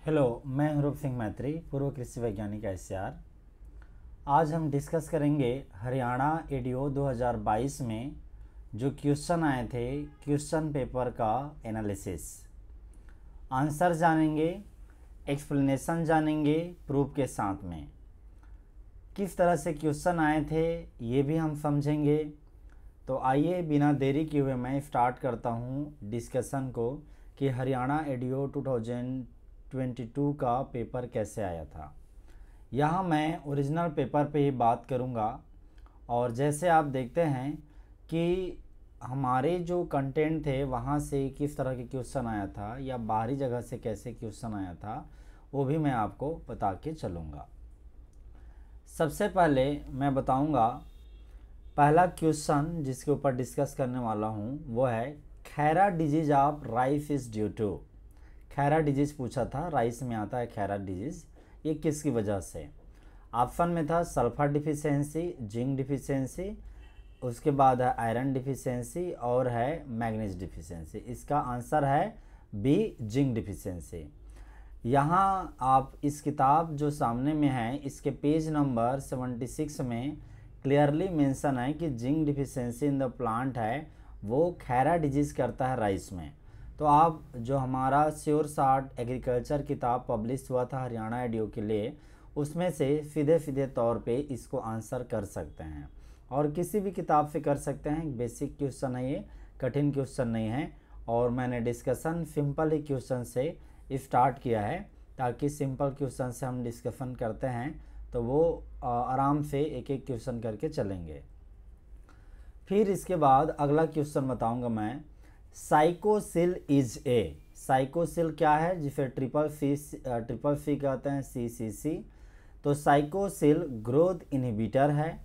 Hello, मैं रूप सिंह मैत्री, पूर्व कृषि वैज्ञानिक एससीआर। आज हम डिस्कस करेंगे हरियाणा एडीओ 2022 में जो क्वेश्चन आए थे, क्वेश्चन पेपर का एनालिसिस। आंसर जानेंगे, एक्सप्लेनेशन जानेंगे प्रूफ के साथ में। किस तरह से क्वेश्चन आए थे ये भी हम समझेंगे। तो आइए बिना देरी किए हुए मैं स्टार्ट करता हूँ डिस्कशन को कि हरियाणा एडीओ 2022 का पेपर कैसे आया था। यहाँ मैं ओरिजिनल पेपर पे ही बात करूँगा। और जैसे आप देखते हैं कि हमारे जो कंटेंट थे वहाँ से किस तरह के क्वेश्चन आया था या बाहरी जगह से कैसे क्वेश्चन आया था वो भी मैं आपको बता के चलूँगा। सबसे पहले मैं बताऊँगा, पहला क्वेश्चन जिसके ऊपर डिस्कस करने वाला हूँ वो है khaira disease of rice is due to. Khaira disease पूछा था, राइस में आता है खैरा डिजीज, ये किसकी वजह से। ऑप्शन में था सल्फर डिफिशियंसी, जिंक डिफिशियंसी, उसके बाद है आयरन डिफिशियंसी और है मैग्नीज डिफिशियंसी। इसका आंसर है बी, जिंक डिफिशियंसी। यहाँ आप इस किताब जो सामने में है इसके पेज नंबर 76 में क्लियरली मेंशन है कि zinc deficiency in the plant है वो खैरा डिजीज करता है राइस में। तो आप जो हमारा श्योर शॉर्ट एग्रीकल्चर किताब पब्लिश हुआ था हरियाणा एडीओ के लिए, उसमें से सीधे सीधे तौर पे इसको आंसर कर सकते हैं और किसी भी किताब से कर सकते हैं। बेसिक क्वेश्चन है ये, कठिन क्वेश्चन नहीं है। और मैंने डिस्कशन सिंपल ही क्वेश्चन से स्टार्ट किया है ताकि सिंपल क्वेश्चन से हम डिस्कशन करते हैं तो वो आराम से एक एक क्वेश्चन करके चलेंगे। फिर इसके बाद अगला क्वेश्चन बताऊंगा मैं, साइकोसिल इज ए। साइकोसिल क्या है, जिसे ट्रिपल सी कहते हैं, CCC। तो साइकोसिल ग्रोथ इनहिबिटर है,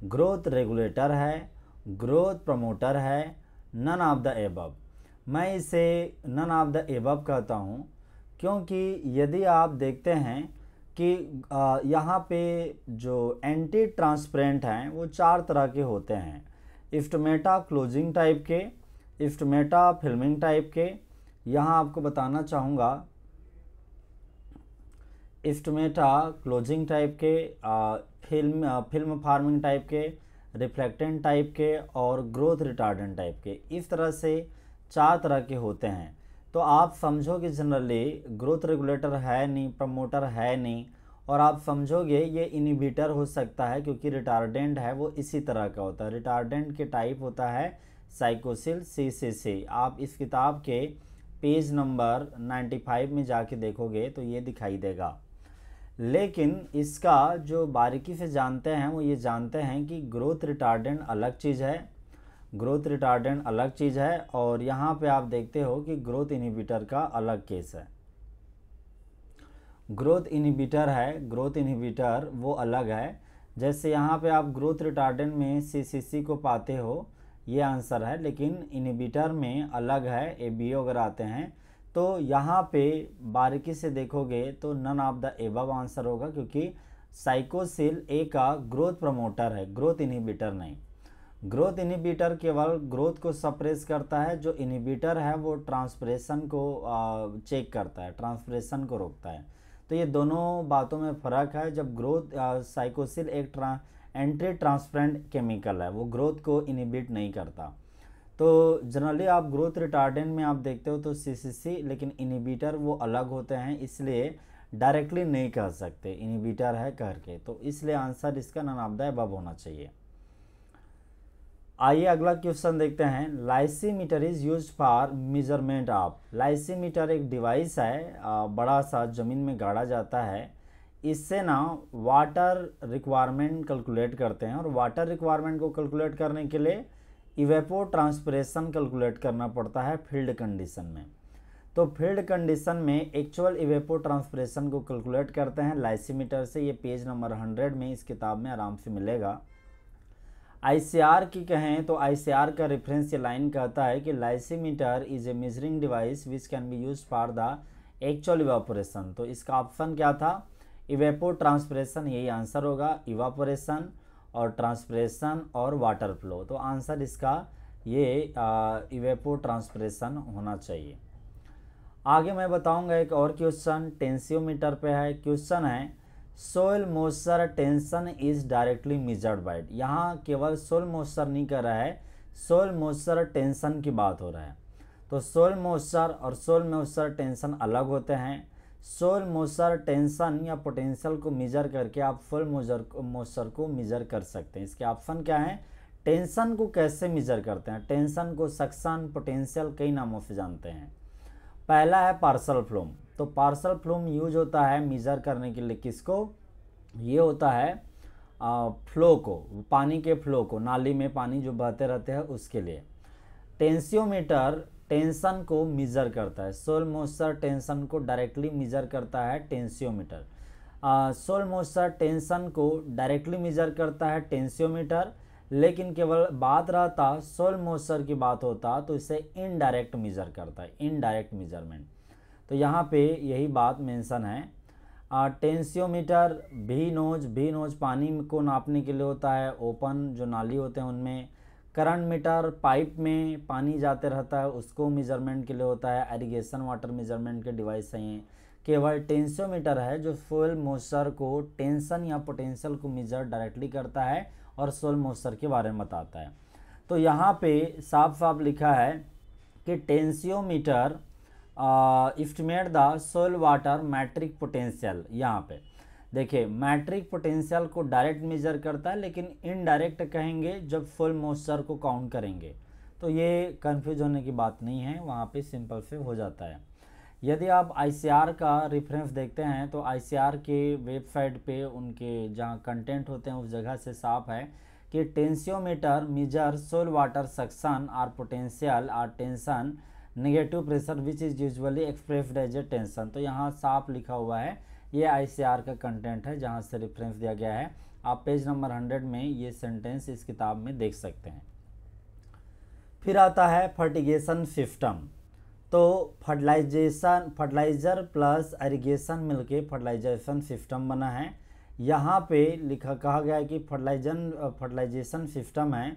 ग्रोथ रेगुलेटर है, ग्रोथ प्रमोटर है, नन ऑफ द एबव। मैं इसे नन ऑफ द एबव कहता हूँ क्योंकि यदि आप देखते हैं कि यहाँ पे जो एंटी ट्रांसपेरेंट हैं वो 4 तरह के होते हैं। स्टोमेटा क्लोजिंग टाइप के, स्टोमेटा फिल्मिंग टाइप के, यहाँ आपको बताना चाहूँगा स्टोमेटा क्लोजिंग टाइप के, फिल्म फार्मिंग टाइप के, रिफ्लेक्टेंट टाइप के और ग्रोथ रिटार्डेंट टाइप के। इस तरह से 4 तरह के होते हैं। तो आप समझोगे जनरली ग्रोथ रेगुलेटर है नहीं, प्रमोटर है नहीं, और आप समझोगे ये इनहिबिटर हो सकता है क्योंकि रिटार्डेंट है वो इसी तरह का होता है। रिटार्डेंट के टाइप होता है साइकोसिल CCC। आप इस किताब के पेज नंबर 95 में जाके देखोगे तो ये दिखाई देगा। लेकिन इसका जो बारीकी से जानते हैं वो ये जानते हैं कि ग्रोथ रिटार्डेंट अलग चीज़ है, ग्रोथ रिटार्डेंट अलग चीज़ है, और यहाँ पे आप देखते हो कि ग्रोथ इनहिबिटर का अलग केस है। ग्रोथ इनहिबिटर है, ग्रोथ इनहिबिटर वो अलग है। जैसे यहाँ पे आप ग्रोथ रिटार्डेंट में CCC को पाते हो, ये आंसर है, लेकिन इनहिबिटर में अलग है, ABO अगर आते हैं तो यहाँ पे बारीकी से देखोगे तो none of the above answer होगा क्योंकि साइकोसिल ए का ग्रोथ प्रमोटर है, ग्रोथ इनहिबिटर नहीं। ग्रोथ इनहिबिटर केवल ग्रोथ को सप्रेस करता है, जो इनहिबिटर है वो ट्रांसप्रेशन को चेक करता है, ट्रांसप्रेशन को रोकता है। तो ये दोनों बातों में फ़र्क है। जब ग्रोथ साइकोसिल एक एंटी ट्रांसपेरेंट केमिकल है, वो ग्रोथ को इनहिबिट नहीं करता। तो जनरली आप ग्रोथ रिटार्डेंट में आप देखते हो तो CCC, लेकिन इनहिबिटर वो अलग होते हैं, इसलिए डायरेक्टली नहीं कह सकते इनहिबिटर है करके। तो इसलिए आंसर इसका नन ऑफ द अबव होना चाहिए। आइए अगला क्वेश्चन देखते हैं। Lysimeter is used for measurement of. Lysimeter एक डिवाइस है, बड़ा सा ज़मीन में गाड़ा जाता है। इससे ना वाटर रिक्वायरमेंट कैलकुलेट करते हैं, और वाटर रिक्वायरमेंट को कैलकुलेट करने के लिए इवेपो ट्रांसपिरेशन कैलकुलेट करना पड़ता है फील्ड कंडीशन में। तो फील्ड कंडीशन में एक्चुअल इवेपो ट्रांसपिरेशन को कैलकुलेट करते हैं लाइसीमीटर से। ये पेज नंबर 100 में इस किताब में आराम से मिलेगा। ICR की कहें तो ICR का रेफरेंस ये लाइन कहता है कि lysimeter is a measuring device which can be use for the actual evaporation. तो इसका ऑप्शन क्या था, इवेपो ट्रांसपिरेशन, यही आंसर होगा। इवापोरेशन और ट्रांसपिरेशन और वाटर फ्लो, तो आंसर इसका ये इवेपो ट्रांसपिरेशन होना चाहिए। आगे मैं बताऊंगा एक और क्वेश्चन टेंसियोमीटर पे है। क्वेश्चन है soil moisture tension is directly measured by it. यहाँ केवल सोइल मॉइस्चर नहीं कर रहा है, सोइल मॉइस्चर टेंशन की बात हो रहा है। तो सोइल मॉइस्चर और सोइल मॉइस्चर टेंशन अलग होते हैं। सोइल मॉइस्चर टेंशन या पोटेंशियल को मेजर करके आप सोइल मॉइस्चर को मेजर कर सकते हैं। इसके ऑप्शन क्या है? टेंशन को कैसे मेजर करते हैं? टेंशन को सक्शन, पोटेंशियल कई नामों से जानते हैं। पहला है पार्शियल फ्लूम। तो पार्शियल फ्लूम यूज होता है मेजर करने के लिए किसको? ये होता है फ्लो को, पानी के फ्लो को, नाली में पानी जो बहते रहते हैं उसके लिए। टेंसियोमीटर टेंशन को मेजर करता है। सोइल मॉइस्चर टेंशन को डायरेक्टली मेजर करता है टेंसियोमीटर। सोइल मॉइस्चर टेंशन को डायरेक्टली मेजर करता है टेंसियोमीटर, लेकिन केवल बात रहता सोइल मॉइस्चर की बात होता तो इसे इनडायरेक्ट मेजर करता है, इनडायरेक्ट मेजरमेंट। तो यहाँ पे यही बात मेंशन है। टेंसियोमीटर भी नोज पानी को नापने के लिए होता है, ओपन जो नाली होते हैं उनमें। करंट मीटर पाइप में पानी जाते रहता है उसको मेजरमेंट के लिए होता है। इरिगेशन वाटर मेजरमेंट के डिवाइस हैं। केवल टेंसियोमीटर है जो सोइल मॉइस्चर को टेंशन या पोटेंशियल को मेजर डायरेक्टली करता है और सोइल मॉइस्चर के बारे में बताता है। तो यहाँ पे साफ साफ लिखा है कि tensiometer estimate the soil water matric potential. यहाँ पे देखिए मैट्रिक पोटेंशियल को डायरेक्ट मेजर करता है, लेकिन इनडायरेक्ट कहेंगे जब सोइल मॉइस्चर को काउंट करेंगे। तो ये कंफ्यूज होने की बात नहीं है, वहाँ पे सिंपल से हो जाता है। यदि आप आईसीआर का रेफरेंस देखते हैं तो आईसीआर के वेबसाइट पे उनके जहाँ कंटेंट होते हैं उस जगह से साफ है कि tensiometer measure soil water suction or potential or tension negative pressure which is usually expressed as a tension. तो यहाँ साफ लिखा हुआ है, ये आईसीआर का कंटेंट है जहाँ से रेफरेंस दिया गया है। आप पेज नंबर 100 में ये सेंटेंस इस किताब में देख सकते हैं। फिर आता है फर्टिगेशन सिस्टम। तो फर्टिलाइजर प्लस इरिगेशन मिलके फर्टिलाइजेशन सिस्टम बना है। यहाँ पे कहा गया है कि फर्टिलाइजेशन सिस्टम है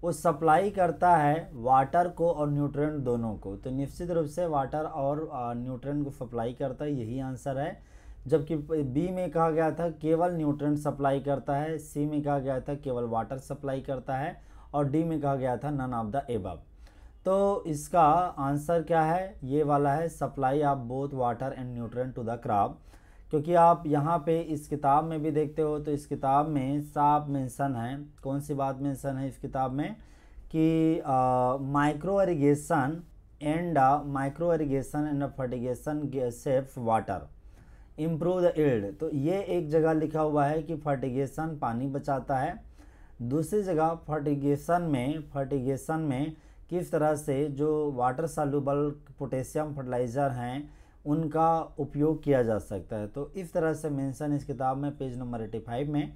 वो सप्लाई करता है वाटर को और न्यूट्रिएंट दोनों को। तो निश्चित रूप से वाटर और न्यूट्रिएंट को सप्लाई करता है, यही आंसर है। जबकि बी में कहा गया था केवल न्यूट्रिएंट सप्लाई करता है, सी में कहा गया था केवल वाटर सप्लाई करता है, और डी में कहा गया था नन ऑफ द एबव। तो इसका आंसर क्या है? ये वाला है, supply of both water and nutrient to the crop. क्योंकि आप यहाँ पे इस किताब में भी देखते हो तो इस किताब में साफ मेंशन है, कौन सी बात मेंशन है इस किताब में कि micro irrigation and fertigation saves water improve the yield. तो ये एक जगह लिखा हुआ है कि फर्टिगेशन पानी बचाता है, दूसरी जगह फर्टिगेशन में किस तरह से जो वाटर सॉल्युबल पोटेशियम फर्टिलाइज़र हैं उनका उपयोग किया जा सकता है। तो इस तरह से मेंशन इस किताब में पेज नंबर 85 में।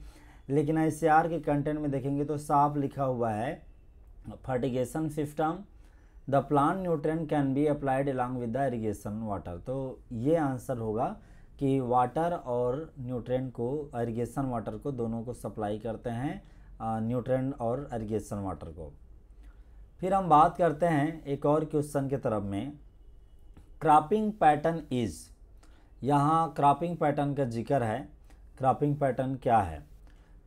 लेकिन आईसीआर के कंटेंट में देखेंगे तो साफ लिखा हुआ है fertigation system the plant nutrient can be applied along with the irrigation water. तो ये आंसर होगा कि वाटर और न्यूट्रिएंट को, इरिगेशन वाटर को, दोनों को सप्लाई करते हैं, न्यूट्रिएंट और इरिगेशन वाटर को। फिर हम बात करते हैं एक और क्वेश्चन के तरफ में, क्रॉपिंग पैटर्न इज। यहाँ क्रॉपिंग पैटर्न का जिक्र है। क्रॉपिंग पैटर्न क्या है?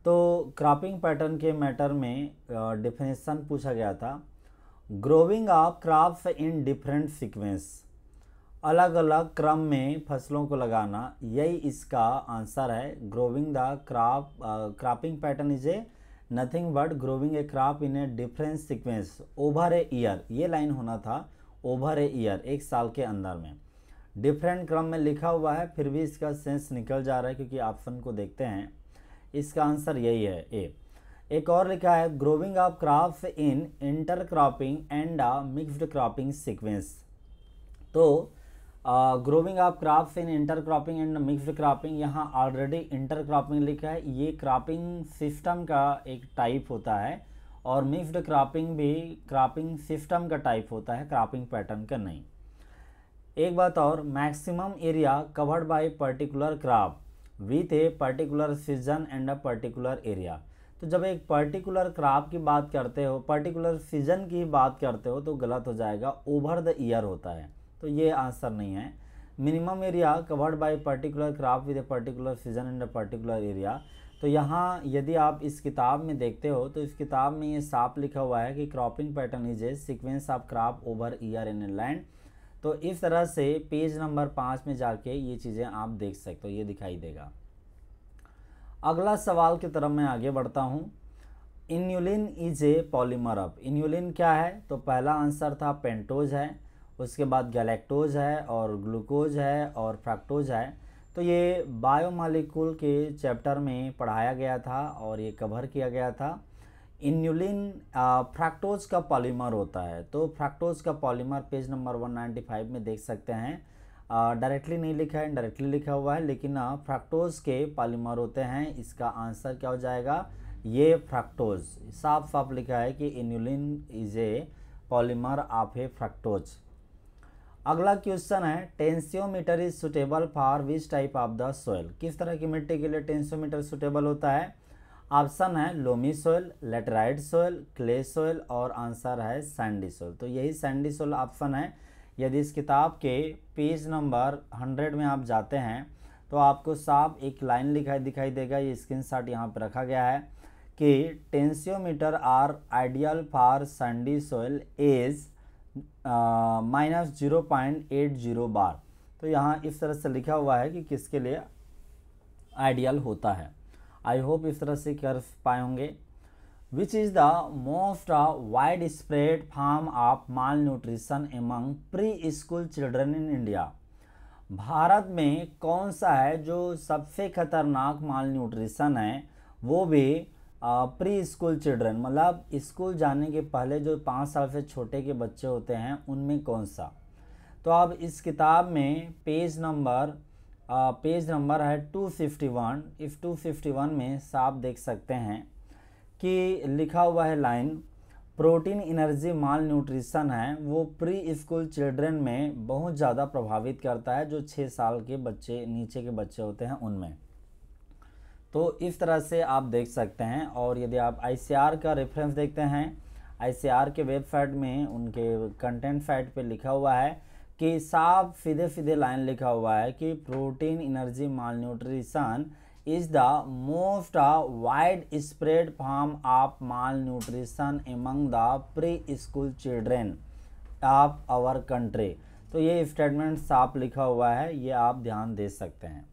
तो क्रॉपिंग पैटर्न के मैटर में डेफिनेशन पूछा गया था, growing of crops in different sequence, अलग अलग क्रम में फसलों को लगाना, यही इसका आंसर है। Growing the cropping pattern is a nothing but growing A crop in a different sequence over a year. ये लाइन होना था, ओवर ए ईयर, एक साल के अंदर में। डिफरेंट क्रम में लिखा हुआ है, फिर भी इसका सेंस निकल जा रहा है क्योंकि ऑप्शन को देखते हैं। इसका आंसर यही है, ए। एक और लिखा है, growing of crops in intercropping and mixed cropping sequence. तो growing of crops in intercropping and mixed cropping, यहाँ ऑलरेडी इंटरक्रॉपिंग लिखा है। ये क्रॉपिंग सिस्टम का एक टाइप होता है, और मिक्स्ड क्रॉपिंग भी क्रॉपिंग सिस्टम का टाइप होता है, क्रॉपिंग पैटर्न का नहीं। एक बात और, maximum area covered by particular crop with a particular season and a particular area. तो जब एक पर्टिकुलर क्रॉप की बात करते हो, पर्टिकुलर सीजन की बात करते हो तो गलत हो जाएगा, ओवर द ईयर होता है। तो ये आंसर नहीं है। Minimum area covered by particular crop with a particular season in a particular area, तो यहाँ यदि आप इस किताब में देखते हो तो इस किताब में ये साफ लिखा हुआ है कि cropping pattern is a sequence of crop over year in a land. तो इस तरह से पेज नंबर 5 में जाके ये चीज़ें आप देख सकते हो, ये दिखाई देगा। अगला सवाल की तरफ मैं आगे बढ़ता हूँ। Inulin is a polymer of, inulin क्या है? तो पहला आंसर था पेंटोज है, उसके बाद गैलेक्टोज है और ग्लूकोज है और फ्रक्टोज है। तो ये बायोमॉलिक्यूल के चैप्टर में पढ़ाया गया था और ये कवर किया गया था। इन्यूलिन फ्रक्टोज का पॉलीमर होता है, तो फ्रक्टोज का पॉलीमर पेज नंबर 195 में देख सकते हैं। डायरेक्टली नहीं लिखा है, इनडायरेक्टली लिखा हुआ है, लेकिन फ्रक्टोज के पॉलीमर होते हैं। इसका आंसर क्या हो जाएगा? ये फ्रक्टोज, साफ साफ लिखा है कि inulin is a polymer of A fructose. अगला क्वेश्चन है, tensiometer is suitable for which type of the soil, किस तरह की मिट्टी के लिए टेंसियोमीटर सुटेबल होता है? ऑप्शन है loamy soil, laterite soil, clay soil और आंसर है सैंडी सोयल। तो यही सैंडी सोयल ऑप्शन है। यदि इस किताब के पेज नंबर 100 में आप जाते हैं तो आपको साफ एक लाइन दिखाई देगा, ये स्क्रीनशॉट यहाँ पर रखा गया है कि tensiometer or ideal for sandy soil is -0.80 bar. तो यहाँ इस तरह से लिखा हुआ है कि किसके लिए आइडियल होता है। आई होप इस तरह से कर पाए होंगे। Which is the most widespread form of malnutrition among pre school children in India, Bharat में कौन सा है जो सबसे खतरनाक माल न्यूट्रिशन है, वो भी प्री स्कूल चिल्ड्रन, मतलब स्कूल जाने के पहले जो 5 साल से छोटे के बच्चे होते हैं उनमें कौन सा? तो अब इस किताब में पेज नंबर है 251। इस 251 में साफ देख सकते हैं कि लिखा हुआ है लाइन, प्रोटीन एनर्जी माल न्यूट्रिशन है वो प्री स्कूल चिल्ड्रन में बहुत ज़्यादा प्रभावित करता है, जो 6 साल के बच्चे नीचे के बच्चे होते हैं उनमें। तो इस तरह से आप देख सकते हैं। और यदि आप ICAR का रेफरेंस देखते हैं, ICAR के वेबसाइट में उनके कंटेंट साइट पे लिखा हुआ है कि साफ सीधे लाइन लिखा हुआ है कि protein energy malnutrition is the most widespread form of malnutrition among the preschool children of our country. तो ये स्टेटमेंट साफ लिखा हुआ है, ये आप ध्यान दे सकते हैं।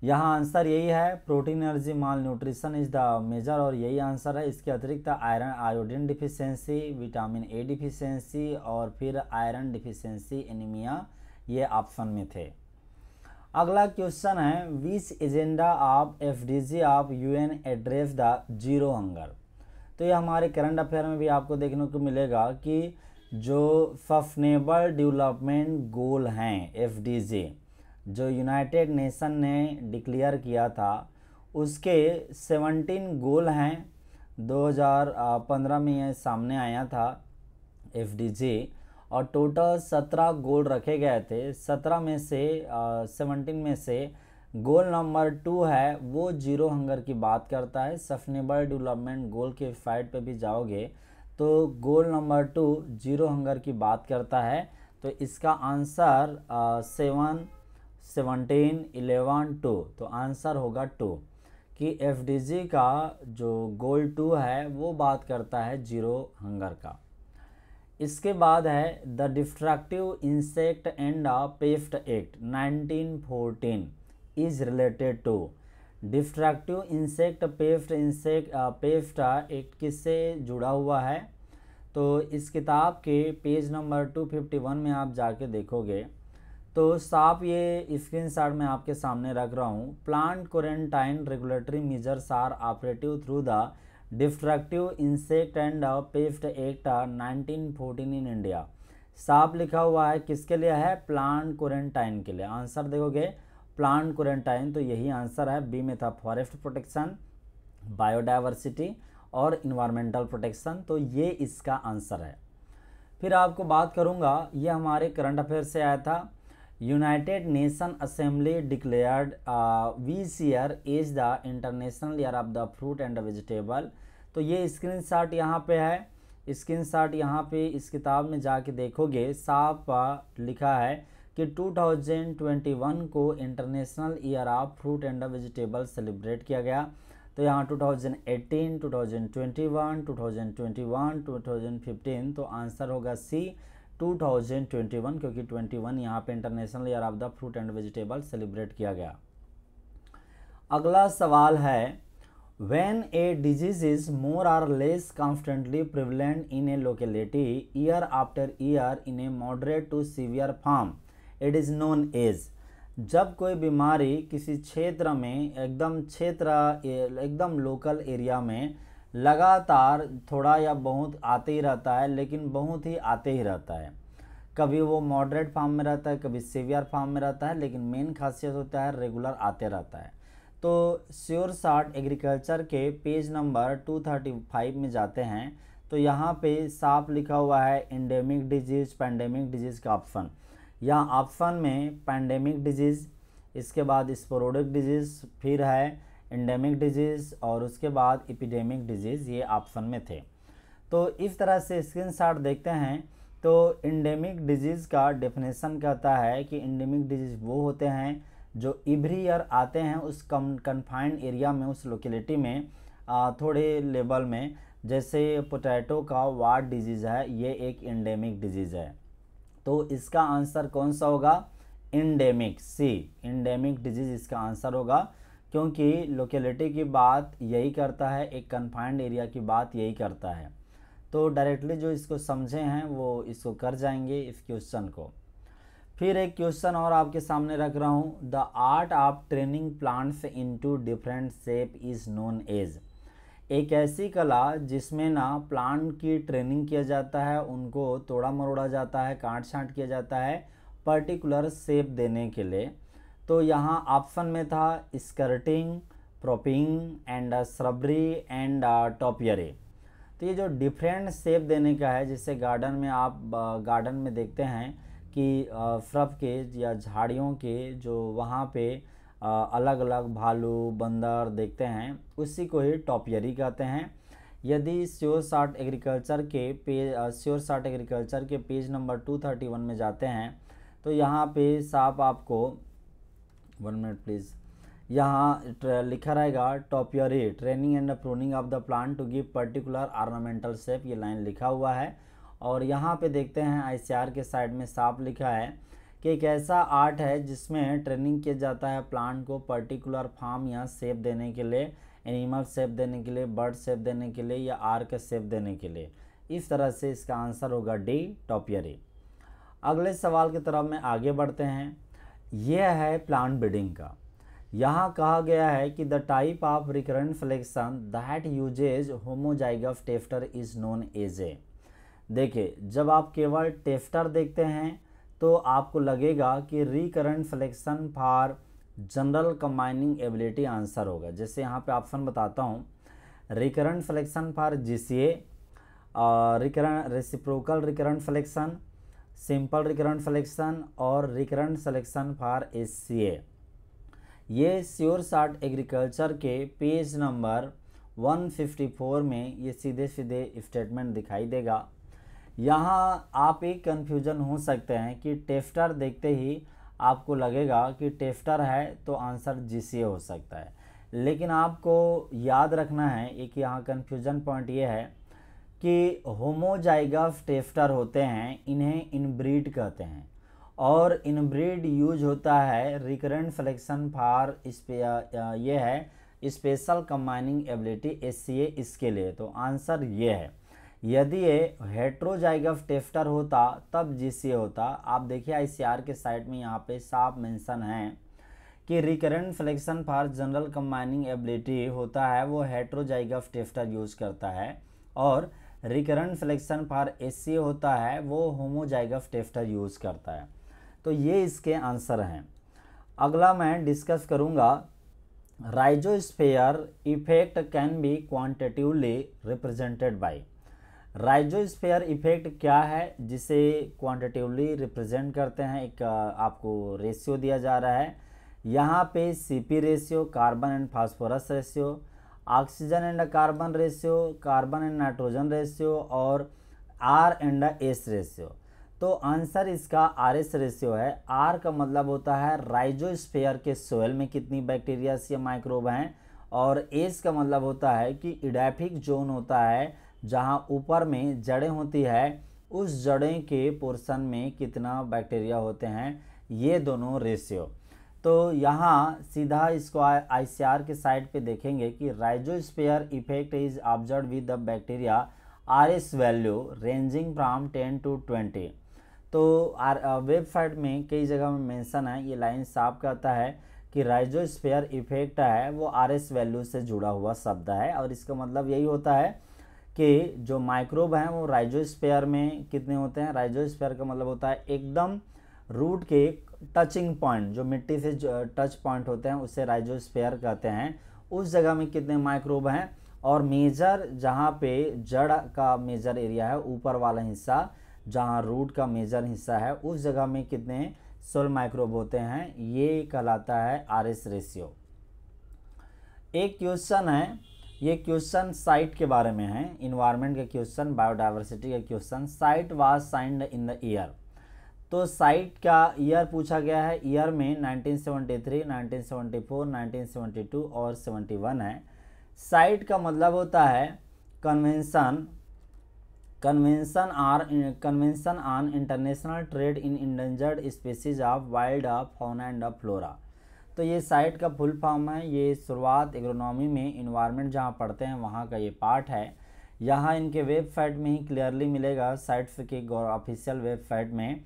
यहाँ आंसर यही है, protein energy malnutrition is the major, और यही आंसर है। इसके अतिरिक्त iron iodine deficiency, vitamin A deficiency और फिर आयरन डिफिशियंसी एनीमिया, ये ऑप्शन में थे। अगला क्वेश्चन है, विच एजेंडा ऑफ FDG ऑफ UN address the zero hunger. तो ये हमारे करंट अफेयर में भी आपको देखने को मिलेगा कि जो सस्टेनेबल डेवलपमेंट गोल हैं FDG, जो यूनाइटेड नेशन ने डिक्लेयर किया था, उसके 17 गोल हैं। 2015 में यह सामने आया था FDG, और टोटल 17 गोल रखे गए थे। 17 में से 17 में से गोल नंबर 2 है वो जीरो हंगर की बात करता है। सस्टेनेबल डेवलपमेंट गोल के साइट पे भी जाओगे तो गोल नंबर 2 जीरो हंगर की बात करता है। तो इसका आंसर 7, 17, 11, 2, तो आंसर होगा 2 कि FDG का जो गोल 2 है वो बात करता है जीरो हंगर का। इसके बाद है the destructive insect and pest act 1914 is related to. Destructive insect pest act किससे जुड़ा हुआ है? तो इस किताब के पेज नंबर 251 में आप जाके देखोगे तो साफ ये स्क्रीनशॉट मैं आपके सामने रख रहा हूँ। Plant quarantine regulatory measures are operative through the destructive insect and pest act 1914 in India. साफ लिखा हुआ है, किसके लिए है? प्लांट क्वारंटाइन के लिए। आंसर देखोगे प्लांट क्वारंटाइन, तो यही आंसर है। बी में था फॉरेस्ट प्रोटेक्शन, बायोडाइवर्सिटी और इन्वायरमेंटल प्रोटेक्शन, तो ये इसका आंसर है। फिर आपको बात करूँगा, ये हमारे करंट अफेयर से आया था। United nation assembly declared which year is the international year of the fruit and vegetable. तो ये स्क्रीनशॉट यहाँ पे है। स्क्रीनशॉट यहाँ पे इस किताब में जाके देखोगे, साफ लिखा है कि 2021 को international year of fruit and vegetable celebrate किया गया। तो यहाँ 2018, 2021, 2021, 2015, तो आंसर होगा सी 2021, क्योंकि 21 यहाँ पे international year of the fruit and vegetable celebrate किया गया। अगला सवाल है, when a disease is more or less constantly prevalent in a locality year after year in a moderate to severe form, it is known as। जब कोई बीमारी किसी क्षेत्र में एकदम लोकल एरिया में लगातार थोड़ा या बहुत आते ही रहता है, लेकिन बहुत ही आते ही रहता है, कभी वो मॉडरेट फॉर्म में रहता है, कभी सीवियर फॉर्म में रहता है, लेकिन मेन खासियत होता है रेगुलर आते रहता है। तो श्योर शॉर्ट एग्रीकल्चर के पेज नंबर 235 में जाते हैं, तो यहाँ पे साफ लिखा हुआ है एंडेमिक डिजीज़, पैंडेमिक डिजीज़ का ऑप्शन। यहाँ ऑप्शन में पैंडेमिक डिजीज़, इसके बाद स्पोरोडिक डिजीज़, फिर है एंडेमिक डिजीज़ और उसके बाद एपिडेमिक डिजीज़, ये ऑप्शन में थे। तो इस तरह से स्क्रीनशॉट देखते हैं तो एंडेमिक डिजीज़ का डेफिनेशन कहता है कि एंडेमिक डिजीज़ वो होते हैं जो एवरी ईयर आते हैं उस कन्फाइंड एरिया में, उस लोकेलिटी में थोड़े लेवल में। जैसे पोटैटो का वार्ड डिजीज़ है, ये एक एंडेमिक डिजीज़ है। तो इसका आंसर कौन सा होगा? एंडेमिक, सी एंडेमिक डिजीज़ इसका आंसर होगा, क्योंकि लोकेलिटी की बात यही करता है, एक कन्फाइंड एरिया की बात यही करता है। तो डायरेक्टली जो इसको समझे हैं वो इसको कर जाएंगे इस क्वेश्चन को। फिर एक क्वेश्चन और आपके सामने रख रहा हूँ, the art of training plants into different shape is known as. एक ऐसी कला जिसमें ना प्लांट की ट्रेनिंग किया जाता है, उनको तोड़ा मरोड़ा जाता है, काट छांट किया जाता है पर्टिकुलर शेप देने के लिए। तो यहाँ ऑप्शन में था स्कर्टिंग, प्रोपिंग एंड श्रबरी एंड टॉपियरी। तो ये जो डिफरेंट शेप देने का है, जिससे गार्डन में आप गार्डन में देखते हैं कि श्रब के या झाड़ियों के जो वहाँ पे अलग अलग भालू बंदर देखते हैं, उसी को ही टॉपियरी कहते हैं। यदि श्योर शॉर्ट एग्रीकल्चर के पेज नंबर 231 में जाते हैं, तो यहाँ पे साफ आपको 1 मिनट प्लीज़, यहाँ लिखा रहेगा topiary training and pruning of the plant to give particular ornamental shape, ये लाइन लिखा हुआ है। और यहाँ पे देखते हैं आईसीआर के साइड में साफ लिखा है कि एक ऐसा आर्ट है जिसमें ट्रेनिंग किया जाता है प्लांट को पर्टिकुलर फॉर्म या शेप देने के लिए, एनिमल शेप देने के लिए, बर्ड शेप देने के लिए या आर्क शेप देने के लिए। इस तरह से इसका आंसर होगा डी, टॉपियरी। अगले सवाल की तरफ में आगे बढ़ते हैं। यह है प्लांट ब्रीडिंग का। यहाँ कहा गया है कि the type of recurrent selection that uses homozygous tester is known as A. देखिए, जब आप केवल टेफ्टर देखते हैं तो आपको लगेगा कि recurrent flexion for general combining ability answer होगा। जैसे यहाँ पे ऑप्शन बताता हूँ, recurrent flexion for GCA, reciprocal recurrent flexion, simple recurrent flexion और रिकरेंट फ्लेक्शन फॉर एचसीए। ये श्योर शॉर्ट एग्रीकल्चर के पेज नंबर 154 में ये सीधे सीधे स्टेटमेंट दिखाई देगा। यहाँ आप एक कन्फ्यूजन हो सकते हैं कि टेफ्टर देखते ही आपको लगेगा कि टेफ्टर है तो आंसर जीसीए हो सकता है, लेकिन आपको याद रखना है एक यहाँ कन्फ्यूजन पॉइंट ये है कि होमोजाइगस टेफ्टर होते हैं, इन्हें इनब्रीड कहते हैं, और इनब्रीड यूज होता है रिकरेंट फ्लेक्शन फॉर ये है स्पेशल कंबाइनिंग एबिलिटी एचसीए, इसके लिए। तो आंसर ये है। यदि ये हेट्रोजाइगस टेफ्टर होता तब जीसीए होता। आप देखिए आईसीआर के साइड में यहाँ पे साफ मेंशन है कि recurrent flexion for general combining ability होता है वो हेट्रोजाइगस टेफ्टर यूज करता है, और रिकरेंट फ्लेक्शन फॉर एचसीए होता है वो होमोजाइगस टेफ्टर यूज करता है। तो ये इसके आंसर हैं। अगला मैं डिस्कस करूँगा, rhizosphere effect can be quantitatively represented by. Rhizosphere effect क्या है जिसे क्वांटिटेटिवली रिप्रेजेंट करते हैं? एक आपको रेशियो दिया जा रहा है यहाँ पे, CP ratio, carbon and phosphorus ratio, oxygen and carbon ratio, carbon and nitrogen ratio और आर एंड एस रेशियो। तो आंसर इसका आर एस रेशियो है। आर का मतलब होता है राइजोस्फीयर के सोयल में कितनी बैक्टीरिया या माइक्रोब हैं, और एस का मतलब होता है कि इडैफिक जोन होता है जहां ऊपर में जड़ें होती है, उस जड़ें के पोर्शन में कितना बैक्टीरिया होते हैं, ये दोनों रेशियो। तो यहाँ सीधा इसको आईसीआर के साइड पे देखेंगे कि rhizosphere effect is observe with the bacteria R S value ranging from 10 to 20। तो वेबसाइट में कई जगह में मेंशन है, ये लाइन साफ कहता है कि राइजोस्फीयर इफेक्ट है वो आर एस वैल्यू से जुड़ा हुआ शब्द है, और इसका मतलब यही होता है कि जो माइक्रोब हैं वो राइजोस्फीयर में कितने होते हैं। राइजोस्फीयर का मतलब होता है एकदम रूट के टचिंग पॉइंट, जो मिट्टी से टच पॉइंट होते हैं उसे राइजोस्फीयर कहते हैं, उस जगह में कितने माइक्रोब हैं। और मेजर जहाँ पे जड़ का मेजर एरिया है, ऊपर वाला हिस्सा जहाँ रूट का मेजर हिस्सा है, उस जगह में कितने 16 माइक्रोब होते हैं, ये कहलाता है आर एस रेशियो। एक क्वेश्चन है, ये क्वेश्चन साइट के बारे में है, इन्वायरमेंट का क्वेश्चन, बायोडाइवर्सिटी का question. Site was signed in the year. तो साइट का ईयर पूछा गया है, ईयर में 1973, 1974, 1972 और 71 है। साइट का मतलब होता है convention on international trade in endangered species of wild fauna and flora. तो ये साइट का फुल फॉर्म है। ये शुरुआत एग्रोनॉमी में इन्वायरमेंट जहाँ पढ़ते हैं वहाँ का ये पार्ट है। यहाँ इनके वेबसाइट में ही क्लियरली मिलेगा, साइट्स की ऑफिशियल वेबसाइट में,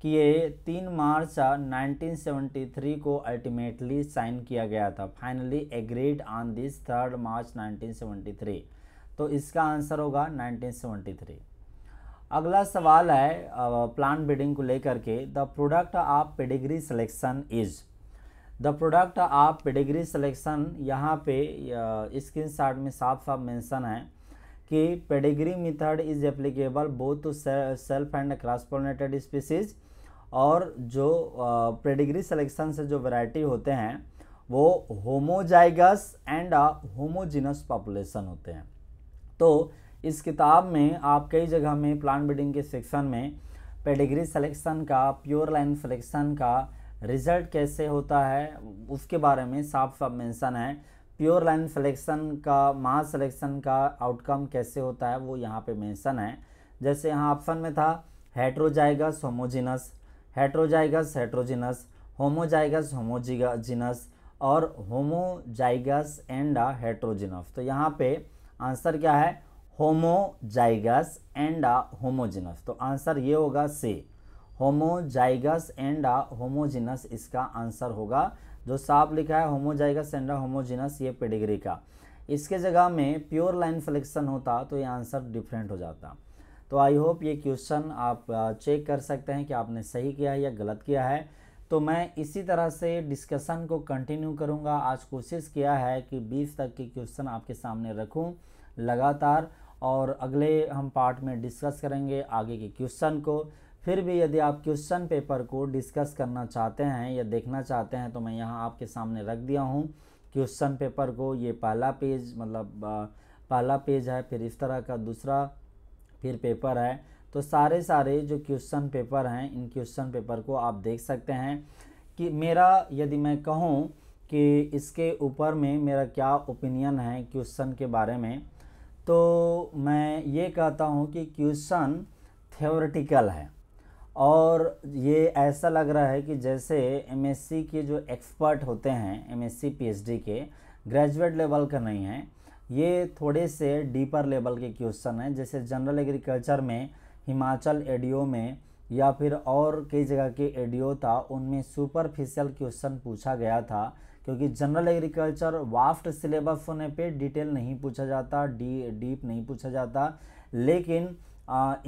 कि ये 3 मार्च 1973 को अल्टीमेटली साइन किया गया था। फाइनली एग्रीड ऑन दिस 3 मार्च 1973। तो इसका आंसर होगा 1973। अगला सवाल है प्लांट ब्रीडिंग को लेकर के। The product of pedigree selection is. The product of pedigree selection, यहाँ पे स्क्रीनशॉट में साफ साफ मेंशन है कि pedigree method is applicable both to self and cross pollinated species. और जो पेडिग्री सिलेक्शन से जो वैरायटी होते हैं वो होमोजाइगस एंड होमोजीनस पॉपुलेशन होते हैं। तो इस किताब में आप कई जगह में प्लांट ब्रीडिंग के सेक्शन में पेडिग्री सिलेक्शन का, प्योर लाइन सिलेक्शन का रिजल्ट कैसे होता है उसके बारे में साफ साफ मेंशन है। प्योर लाइन सिलेक्शन का, मास सिलेक्शन का आउटकम कैसे होता है वो यहाँ पे मेंशन है। जैसे यहाँ ऑप्शन में था heterozygous homogeneous, heterozygous heterogeneous, homozygous homogeneous और होमोजाइगस एंड हेट्रोजीनस। तो यहाँ पे आंसर क्या है, होमोजाइगस एंड होमोजीनस। तो आंसर ये होगा सी, होमोजाइगस एंड होमोजीनस इसका आंसर होगा। जो साफ लिखा है होमोजाइगस एंड होमोजीनस, ये पेडिग्री का। इसके जगह में प्योर लाइन सिलेक्शन होता तो ये आंसर डिफरेंट हो जाता। तो आई होप ये क्वेश्चन आप चेक कर सकते हैं कि आपने सही किया है या गलत किया है। तो मैं इसी तरह से डिस्कशन को कंटिन्यू करूंगा। आज कोशिश किया है कि 20 तक के क्वेश्चन आपके सामने रखूं लगातार, और अगले हम पार्ट में डिस्कस करेंगे आगे के क्वेश्चन को। फिर भी यदि आप क्वेश्चन पेपर को डिस्कस करना चाहते हैं या देखना चाहते हैं तो मैं यहाँ आपके सामने रख दिया हूँ क्वेश्चन पेपर को। ये पहला पेज, मतलब पहला पेज है, फिर इस तरह का दूसरा फिर पेपर है। तो सारे जो क्वेश्चन पेपर हैं, इन क्वेश्चन पेपर को आप देख सकते हैं कि मेरा, यदि मैं कहूँ कि इसके ऊपर में मेरा क्या ओपिनियन है क्वेश्चन के बारे में, तो मैं ये कहता हूँ कि क्वेश्चन थ्योरेटिकल है, और ये ऐसा लग रहा है कि जैसे एमएससी के जो एक्सपर्ट होते हैं, एमएससी पीएचडी के, ग्रेजुएट लेवल का नहीं है, ये थोड़े से डीपर लेवल के क्वेश्चन हैं। जैसे जनरल एग्रीकल्चर में, हिमाचल एडीओ में या फिर और कई जगह के एडीओ था, उनमें सुपरफिशियल क्वेश्चन पूछा गया था, क्योंकि जनरल एग्रीकल्चर वास्ट सिलेबस होने पे डिटेल नहीं पूछा जाता, डीप नहीं पूछा जाता। लेकिन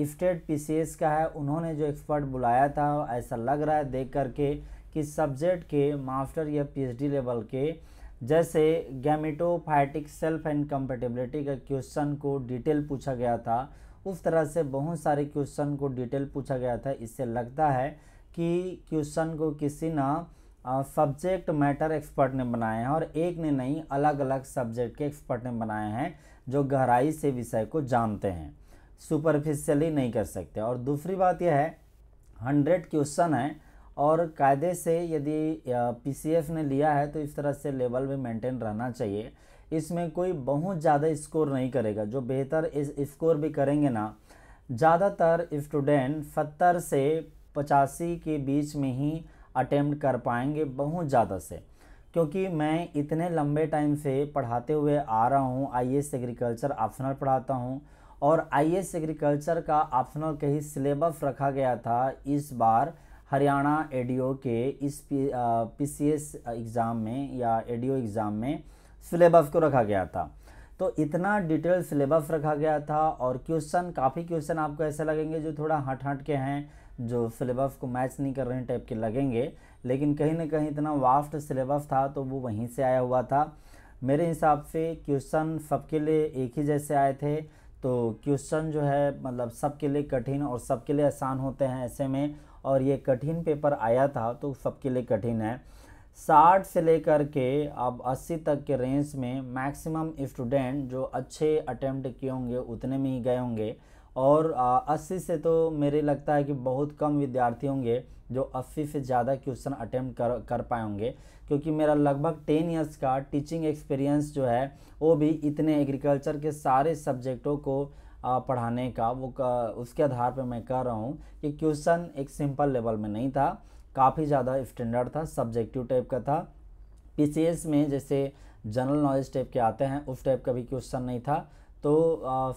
स्टेट पीसीएस का है, उन्होंने जो एक्सपर्ट बुलाया था, ऐसा लग रहा है देख करके कि सब्जेक्ट के मास्टर या पीएचडी लेवल के, जैसे गैमेटोफाइटिक सेल्फ एंड कंपैटिबिलिटी का क्वेश्चन को डिटेल पूछा गया था, उस तरह से बहुत सारे क्वेश्चन को डिटेल पूछा गया था। इससे लगता है कि क्वेश्चन को किसी ना सब्जेक्ट मैटर एक्सपर्ट ने बनाए हैं और एक ने नहीं, अलग अलग सब्जेक्ट के एक्सपर्ट ने बनाए हैं जो गहराई से विषय को जानते हैं, सुपरफिशियली नहीं कर सकते। और दूसरी बात यह है 100 क्वेश्चन है और कायदे से यदि पीसीएफ ने लिया है तो इस तरह से लेवल भी मेंटेन रहना चाहिए। इसमें कोई बहुत ज़्यादा स्कोर नहीं करेगा, जो बेहतर इस स्कोर भी करेंगे ना, ज़्यादातर स्टूडेंट 70 से 85 के बीच में ही अटेम्प्ट कर पाएंगे, बहुत ज़्यादा से। क्योंकि मैं इतने लंबे टाइम से पढ़ाते हुए आ रहा हूँ, आईएएस एग्रीकल्चर ऑप्शनल पढ़ाता हूँ और आईएएस एग्रीकल्चर का ऑप्शनल का ही सिलेबस रखा गया था इस बार हरियाणा एडीओ के इस पीसीएस एग्ज़ाम में या एडीओ एग्ज़ाम में सिलेबस को रखा गया था। तो इतना डिटेल सिलेबस रखा गया था और काफ़ी क्वेश्चन आपको ऐसे लगेंगे जो थोड़ा हट के हैं, जो सिलेबस को मैच नहीं कर रहे हैं टाइप के लगेंगे, लेकिन कहीं ना कहीं इतना वास्ट सिलेबस था तो वो वहीं से आया हुआ था। मेरे हिसाब से क्वेश्चन सबके लिए एक ही जैसे आए थे, तो क्वेश्चन जो है मतलब सबके लिए कठिन और सबके लिए आसान होते हैं ऐसे में, और ये कठिन पेपर आया था तो सबके लिए कठिन है। 60 से लेकर के अब 80 तक के रेंज में मैक्सिमम स्टूडेंट जो अच्छे अटेम्प्ट किए होंगे उतने में ही गए होंगे, और 80 से तो मेरे लगता है कि बहुत कम विद्यार्थी होंगे जो 80 से ज़्यादा क्वेश्चन अटेम्प्ट कर पाए होंगे, क्योंकि मेरा लगभग 10 इयर्स का टीचिंग एक्सपीरियंस जो है वो भी इतने एग्रीकल्चर के सारे सब्जेक्टों को पढ़ाने का उसके आधार पर मैं कह रहा हूँ कि क्वेश्चन एक सिंपल लेवल में नहीं था, काफ़ी ज़्यादा स्टैंडर्ड था, सब्जेक्टिव टाइप का था। पीसीएस में जैसे जनरल नॉलेज टाइप के आते हैं उस टाइप का भी क्वेश्चन नहीं था। तो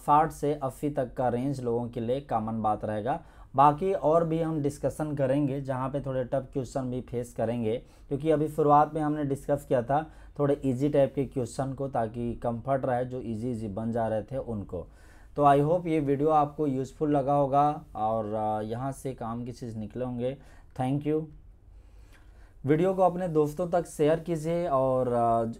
60 से 80 तक का रेंज लोगों के लिए कॉमन बात रहेगा। बाकी और भी हम डिस्कशन करेंगे जहाँ पे थोड़े टफ क्वेश्चन भी फेस करेंगे, क्योंकि अभी शुरुआत में हमने डिस्कस किया था थोड़े इजी टाइप के क्वेश्चन को, ताकि कंफर्ट रहे जो इजी बन जा रहे थे उनको। तो आई होप ये वीडियो आपको यूज़फुल लगा होगा और यहाँ से काम की चीज़ निकले होंगे। Thank you. वीडियो को अपने दोस्तों तक शेयर कीजिए और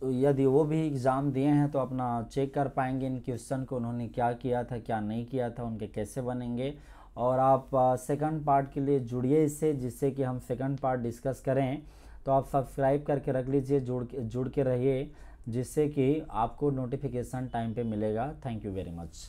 यदि वो भी एग्ज़ाम दिए हैं तो अपना चेक कर पाएंगे इन क्वेश्चन को, उन्होंने क्या किया था क्या नहीं किया था, उनके कैसे बनेंगे। और आप सेकंड पार्ट के लिए जुड़िए इससे, जिससे कि हम सेकंड पार्ट डिस्कस करें। तो आप सब्सक्राइब करके रख लीजिए, जुड़ के रहिए, जिससे कि आपको नोटिफिकेशन टाइम पे मिलेगा। Thank you very much.